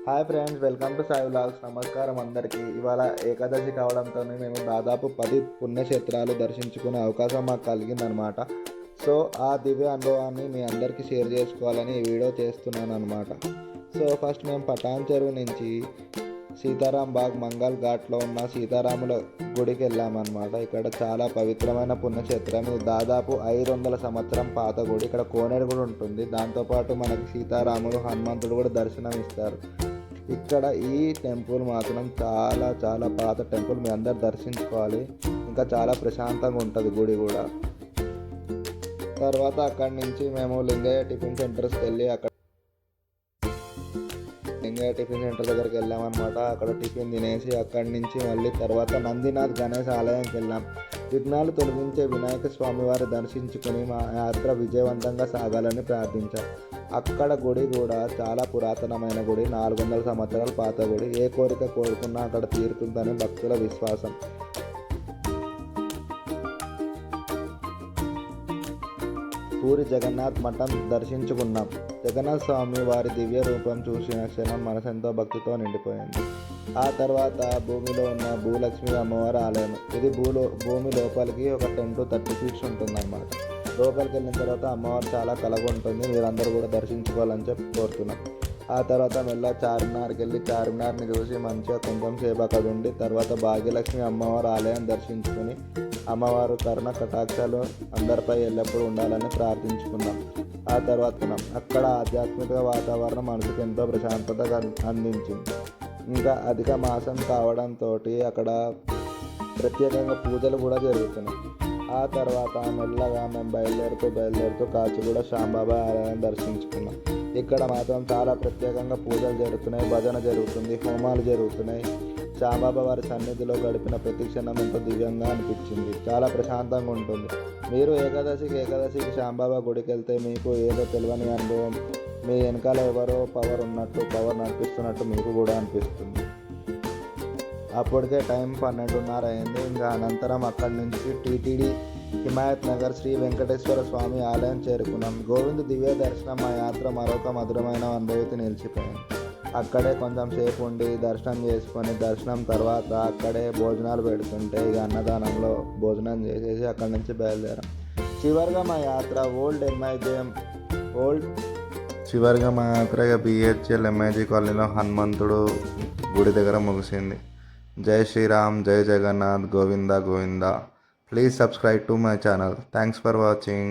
Hi friends, welcome to Sai vlogs. నమస్కారం అందరికీ. ఇవాళ ఏకాదశి కావడంతో మేము దాదాపు 10 పుణ్యక్షేత్రాలు దర్శించుకునే అవకాశం మాకు కలిగిందనమాట. సో ఆ దివ్య అనుభవాన్ని మీ అందరికీ షేర్ చేసుకోవాలని ఈ వీడియో చేస్తున్నాను అనమాట. సో ఫస్ట్ మేము పటాన్ చెరువు నుంచి సీతారాం బాగ్ మంగళ్ ఘాట్లో ఉన్న సీతారాముల గుడికి వెళ్ళామన్నమాట. ఇక్కడ చాలా పవిత్రమైన పుణ్యక్షేత్రం. ఇది దాదాపు 500 సంవత్సరం పాత గుడి. ఇక్కడ కోనేరు కూడా ఉంటుంది. దాంతోపాటు మనకి సీతారాములు, హనుమంతుడు కూడా దర్శనం ఇస్తారు. ఇక్కడ ఈ టెంపుల్ మాత్రం చాలా చాలా పాత టెంపుల్. మీ అందరు దర్శించుకోవాలి. ఇంకా చాలా ప్రశాంతంగా ఉంటుంది గుడి కూడా. తర్వాత అక్కడి నుంచి మేము లింగయ్య టిఫిన్ సెంటర్స్కి వెళ్ళి లింగయ్య టిఫిన్ సెంటర్ దగ్గరికి వెళ్ళామన్నమాట. అక్కడ టిఫిన్ తినేసి అక్కడి నుంచి మళ్ళీ తర్వాత నందినాథ్ గణేష్ ఆలయంకి వెళ్ళాం. విఘ్నాలు తొలగించే వినాయక స్వామి వారి దర్శించుకుని మా యాత్ర విజయవంతంగా సాగాలని ప్రార్థించాం. అక్కడ గుడి కూడా చాలా పురాతనమైన గుడి, 400 సంవత్సరాల పాత గుడి. ఏ కోరిక కోరుకున్నా అక్కడ తీరుతుందని భక్తుల విశ్వాసం. పూరి జగన్నాథ్ మఠం దర్శించుకున్నాం. జగన్నాథ్ స్వామి వారి దివ్య రూపం చూసిన క్షణం మనసెంతో భక్తితో నిండిపోయింది. ఆ తర్వాత భూమిలో ఉన్న భూలక్ష్మి అమ్మవారి ఆలయం. ఇది భూమి లోపలికి ఒక 10 to 30 feet ఉంటుందన్నమాట. లోపలికి వెళ్ళిన తర్వాత అమ్మవారు చాలా కలగా ఉంటుంది. మీరందరూ కూడా దర్శించుకోవాలని చెప్పి కోరుతున్నాం. ఆ తర్వాత మెల్ల చార్మినార్కి వెళ్ళి చార్మినార్ని చూసి మంచిగా కొంచెం సేపు అక్కడ ఉండి తర్వాత భాగ్యలక్ష్మి అమ్మవారి ఆలయం దర్శించుకొని అమ్మవారు కరుణ కటాక్షాలు అందరిపై ఎల్లప్పుడూ ఉండాలని ప్రార్థించుకున్నాం. ఆ తర్వాత అక్కడ ఆధ్యాత్మిక వాతావరణం మనసుకు ఎంతో ప్రశాంతత అందించింది. ఇంకా అధిక మాసం కావడంతో అక్కడ ప్రత్యేకంగా పూజలు కూడా జరుగుతున్నాయి. ఆ తర్వాత మెల్లగా మేము బయలుదేరుతూ కాచిగూడ శ్యాంబాబా ఆలయం దర్శించుకున్నాం. ఇక్కడ మాత్రం చాలా ప్రత్యేకంగా పూజలు జరుగుతున్నాయి, భజన జరుగుతుంది, హోమాలు జరుగుతున్నాయి. శ్యాంబాబా వారి సన్నిధిలో గడిపిన ప్రతి క్షణం ఎంతో దివ్యంగా అనిపించింది. చాలా ప్రశాంతంగా ఉంటుంది. మీరు ఏకాదశికి శ్యాంబాబా గుడికి వెళ్తే మీకు ఏదో తెలియని అనుభవం, మీ వెనకాల ఎవరో పవర్ నడిపిస్తున్నట్టు మీకు కూడా అనిపిస్తుంది. అప్పటికే టైం 12:30 అయింది. ఇంకా అనంతరం అక్కడి నుంచి టీటీడీ హిమాయత్ నగర్ శ్రీ వెంకటేశ్వర స్వామి ఆలయం చేరుకున్నాం. గోవింద్ దివ్య దర్శనం మా యాత్ర మరొక మధురమైన అనుభూతి నిలిచిపోయింది. అక్కడే కొంచెం సేపు ఉండి దర్శనం చేసుకొని దర్శనం తర్వాత అక్కడే భోజనాలు పెడుతుంటే ఇక అన్నదానంలో భోజనం చేసేసి అక్కడి నుంచి బయలుదేరాం. చివరిగా మా యాత్ర BHL MIG కాలనీలో హనుమంతుడు గుడి దగ్గర ముగిసింది. జై శ్రీరామ్, జై Jagannadh, Govinda Govinda. Please subscribe to my channel. Thanks for watching.